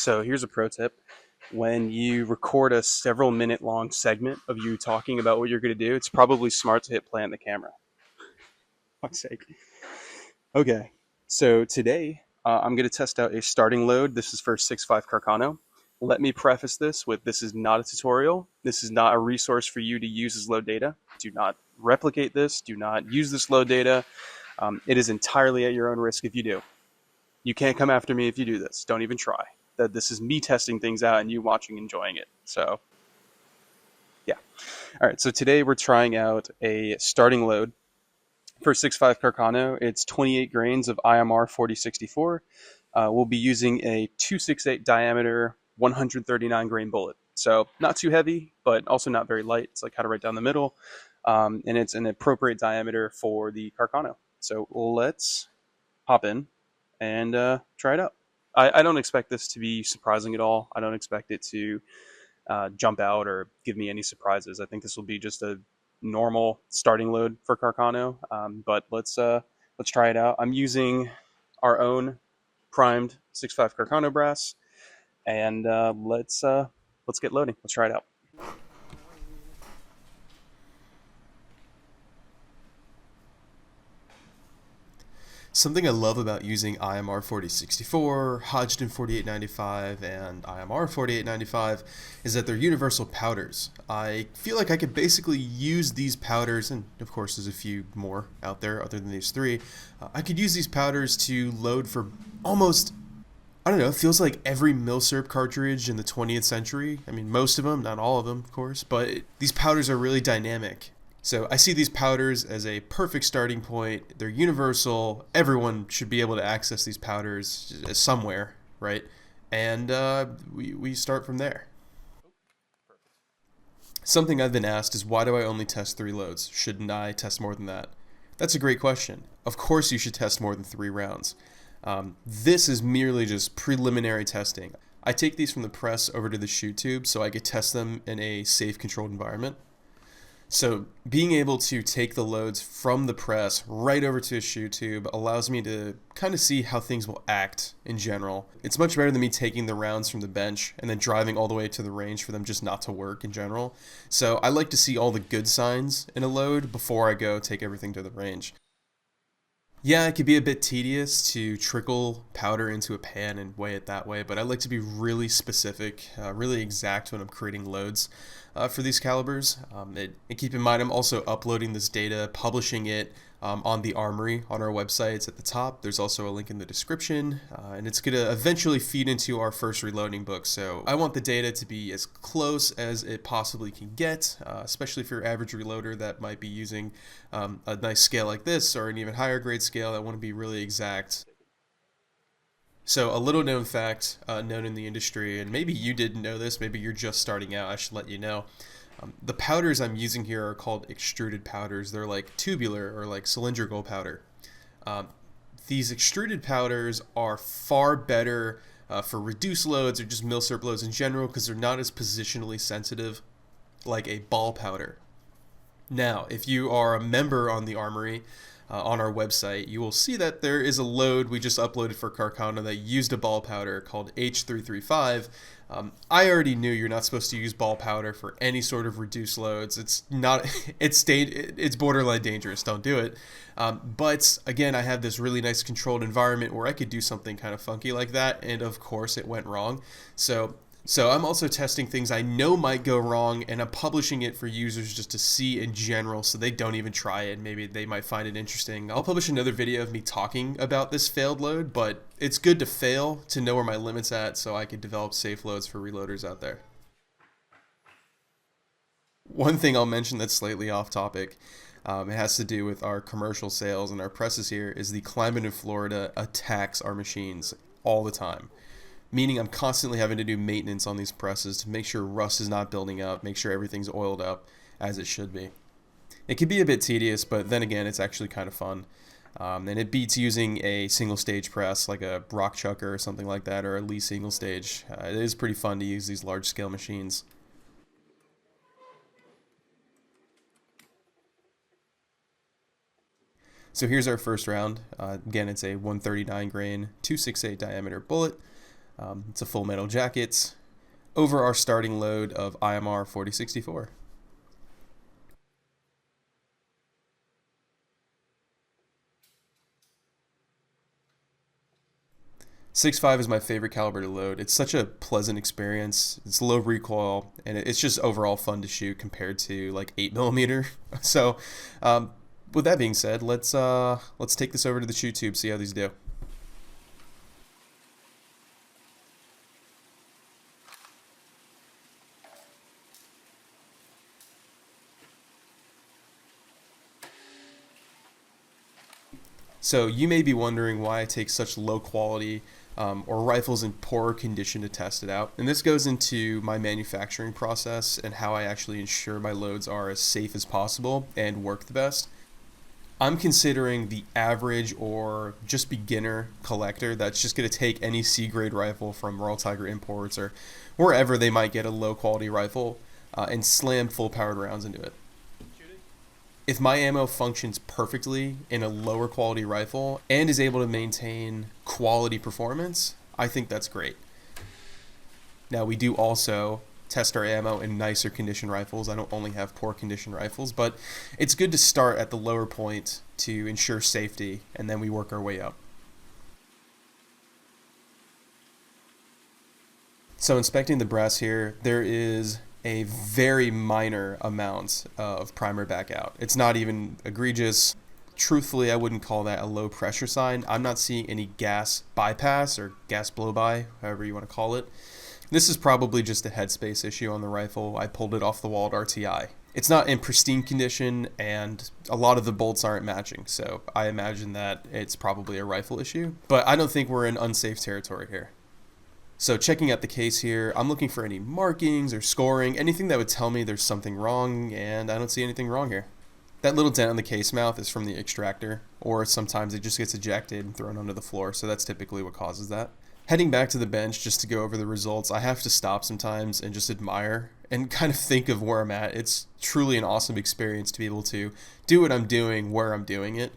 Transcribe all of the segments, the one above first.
So here's a pro tip. When you record a several minute long segment of you talking about what you're going to do, it's probably smart to hit play on the camera. Fuck's sake. Okay, so today I'm going to test out a starting load. This is for 6.5 Carcano. Let me preface this with this is not a tutorial. This is not a resource for you to use as load data. Do not replicate this. Do not use this load data. It is entirely at your own risk if you do. You can't come after me if you do this. Don't even try. That this is me testing things out and you watching, enjoying it. So, yeah. All right. So today we're trying out a starting load for 6.5 Carcano. It's 28 grains of IMR 4064. We'll be using a 268 diameter, 139 grain bullet. So not too heavy, but also not very light. It's like kind of right down the middle. And it's an appropriate diameter for the Carcano. So let's hop in and try it out. I don't expect this to be surprising at all. I don't expect it to jump out or give me any surprises. I think this will be just a normal starting load for Carcano. But let's try it out. I'm using our own primed 6.5 Carcano brass, and let's get loading. Let's try it out. Something I love about using IMR 4064, Hodgdon 4895, and IMR 4895 is that they're universal powders. I feel like I could basically use these powders, and of course there's a few more out there other than these three. I could use these powders to load for almost, I don't know, it feels like every milsurp cartridge in the 20th century. I mean, most of them, not all of them, of course, but these powders are really dynamic. So I see these powders as a perfect starting point. They're universal. Everyone should be able to access these powders somewhere, right? And we start from there. Something I've been asked is, why do I only test 3 loads? Shouldn't I test more than that? That's a great question. Of course you should test more than 3 rounds. This is merely just preliminary testing. I take these from the press over to the shoot tube so I could test them in a safe, controlled environment. So being able to take the loads from the press right over to a shoot tube allows me to kind of see how things will act in general. It's much better than me taking the rounds from the bench and then driving all the way to the range for them just not to work in general. So I like to see all the good signs in a load before I go take everything to the range. Yeah, it could be a bit tedious to trickle powder into a pan and weigh it that way, but I like to be really specific, really exact when I'm creating loads for these calibers. And keep in mind, I'm also uploading this data, publishing it on the Armory on our website. It's at the top. There's also a link in the description, and it's going to eventually feed into our first reloading book. So I want the data to be as close as it possibly can get, especially for your average reloader that might be using a nice scale like this or an even higher grade scale that want to be really exact. So a little known fact known in the industry, and maybe you didn't know this, maybe you're just starting out, I should let you know. The powders I'm using here are called extruded powders. They're like tubular or like cylindrical powder. Um, these extruded powders are far better for reduced loads or just milsurp loads in general because they're not as positionally sensitive like a ball powder. Now, if you are a member on the Armory, on our website, you will see that there is a load we just uploaded for Carcano that used a ball powder called H335. I already knew you're not supposed to use ball powder for any sort of reduced loads. It's not, it's borderline dangerous. Don't do it. But again, I have this really nice controlled environment where I could do something kind of funky like that, and of course it went wrong. So I'm also testing things I know might go wrong, and I'm publishing it for users just to see in general so they don't even try it. Maybe they might find it interesting. I'll publish another video of me talking about this failed load, but it's good to fail to know where my limit's at so I can develop safe loads for reloaders out there. One thing I'll mention that's slightly off topic, it has to do with our commercial sales and our presses here, is the climate in Florida attacks our machines all the time. Meaning I'm constantly having to do maintenance on these presses to make sure rust is not building up, make sure everything's oiled up as it should be. It can be a bit tedious, but then again, it's actually kind of fun. And it beats using a single stage press like a rock chucker or something like that, or a Lee single stage. It is pretty fun to use these large scale machines. So here's our first round. Again, it's a 139 grain, 268 diameter bullet. It's a full metal jacket over our starting load of IMR 4064. 6.5 is my favorite caliber to load. It's such a pleasant experience. It's low recoil, and it's just overall fun to shoot compared to like 8 millimeter. So, um, with that being said, let's take this over to the shoot tube, see how these do. So you may be wondering why I take such low quality or rifles in poor condition to test it out. And this goes into my manufacturing process and how I actually ensure my loads are as safe as possible and work the best. I'm considering the average or just beginner collector that's just going to take any C grade rifle from Royal Tiger Imports or wherever they might get a low quality rifle and slam full powered rounds into it. If my ammo functions perfectly in a lower quality rifle and is able to maintain quality performance, I think that's great. Now, we do also test our ammo in nicer condition rifles. I don't only have poor condition rifles, but it's good to start at the lower point to ensure safety, and then we work our way up. So inspecting the brass here, there is a very minor amount of primer back out. It's not even egregious. Truthfully, I wouldn't call that a low pressure sign. I'm not seeing any gas bypass or gas blow by, however you want to call it. This is probably just a headspace issue on the rifle. I pulled it off the wall at RTI. It's not in pristine condition, and a lot of the bolts aren't matching, so I imagine that it's probably a rifle issue. But I don't think we're in unsafe territory here. So checking out the case here, I'm looking for any markings or scoring, anything that would tell me there's something wrong, and I don't see anything wrong here. That little dent on the case mouth is from the extractor, or sometimes it just gets ejected and thrown onto the floor, so that's typically what causes that. Heading back to the bench just to go over the results, I have to stop sometimes and just admire and kind of think of where I'm at. It's truly an awesome experience to be able to do what I'm doing where I'm doing it.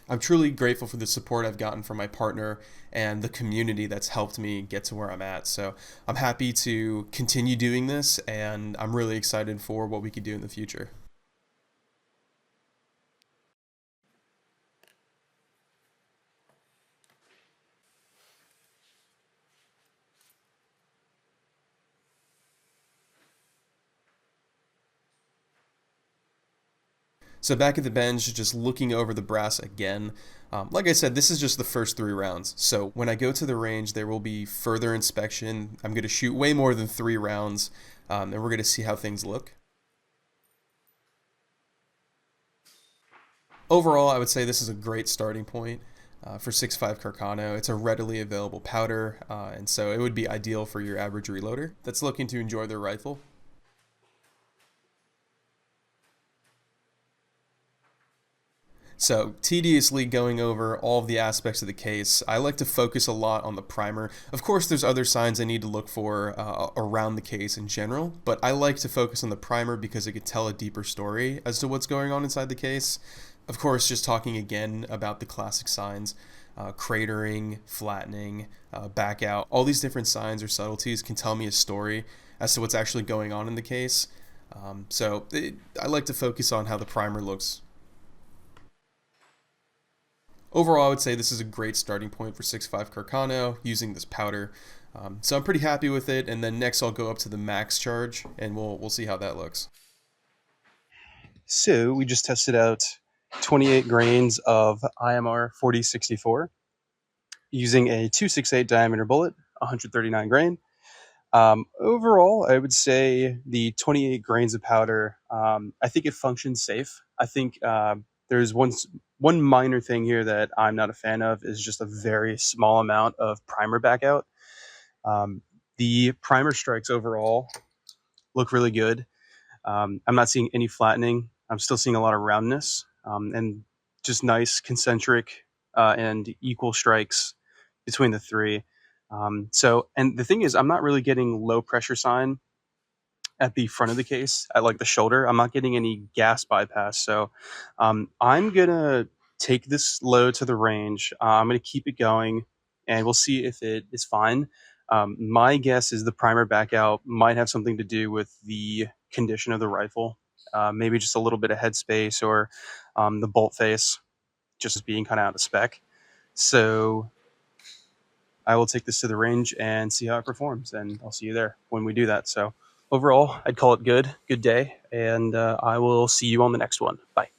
I'm truly grateful for the support I've gotten from my partner and the community that's helped me get to where I'm at. So I'm happy to continue doing this, and I'm really excited for what we could do in the future. So back at the bench, just looking over the brass again. Like I said, this is just the first 3 rounds. So when I go to the range, there will be further inspection. I'm going to shoot way more than 3 rounds, and we're going to see how things look. Overall, I would say this is a great starting point for 6.5 Carcano. It's a readily available powder, and so it would be ideal for your average reloader that's looking to enjoy their rifle. So, tediously going over all of the aspects of the case, I like to focus a lot on the primer. Of course, there's other signs I need to look for around the case in general, but I like to focus on the primer because it could tell a deeper story as to what's going on inside the case. Of course, just talking again about the classic signs, cratering, flattening, back out, all these different signs or subtleties can tell me a story as to what's actually going on in the case. I like to focus on how the primer looks. Overall, I would say this is a great starting point for 6.5 Carcano using this powder. So I'm pretty happy with it, and then next I'll go up to the max charge, and we'll see how that looks. So we just tested out 28 grains of IMR 4064 using a 268 diameter bullet, 139 grain. Overall, I would say the 28 grains of powder, I think it functions safe. I think there's one minor thing here that I'm not a fan of is just a very small amount of primer back out. The primer strikes overall look really good. I'm not seeing any flattening. I'm still seeing a lot of roundness and just nice concentric and equal strikes between the three. And the thing is, I'm not really getting low pressure sign at the front of the case, at like the shoulder. I'm not getting any gas bypass. So I'm gonna take this load to the range. I'm gonna keep it going, and we'll see if it is fine. My guess is the primer back out might have something to do with the condition of the rifle, maybe just a little bit of headspace or the bolt face just being kind of out of spec. So I will take this to the range and see how it performs, and I'll see you there when we do that. So overall, I'd call it good day, and I will see you on the next one. Bye.